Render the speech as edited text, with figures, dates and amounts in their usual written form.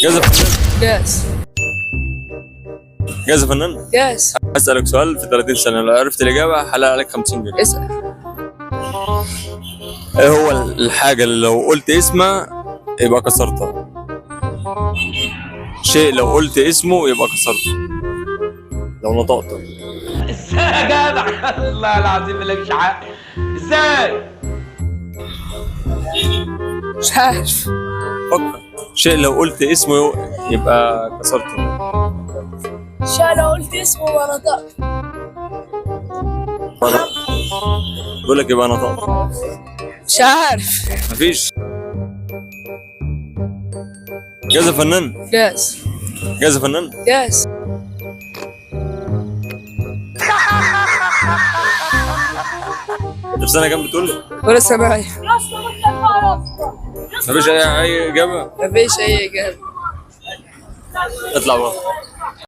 جاهز يا فنان؟ جاهز. جاهز يا فنان؟ جاهز. هسألك سؤال في 30 ثانية، لو عرفت الإجابة حلال عليك 50 جنيه. اسأل. إيه هو الحاجة اللي لو قلت اسمها يبقى كسرتها؟ شيء لو قلت اسمه يبقى كسرته لو نطقته. ازاي يا جدع؟ الله العظيم مالكش حق. ازاي؟ مش عارف. فكر. شيء لو قلت اسمه يبقى كسرته. لو قلت اسمه وانا نطقت. بقول لك يبقى نطقته. مش عارف. مفيش. جاهز يا فنان؟ جاهز. جاهز يا فنان؟ جاهز. انت في سنة كام بتقول لي؟ ولا سامعي. مفيش أي إجابة؟ مفيش أي إجابة. اطلع بره.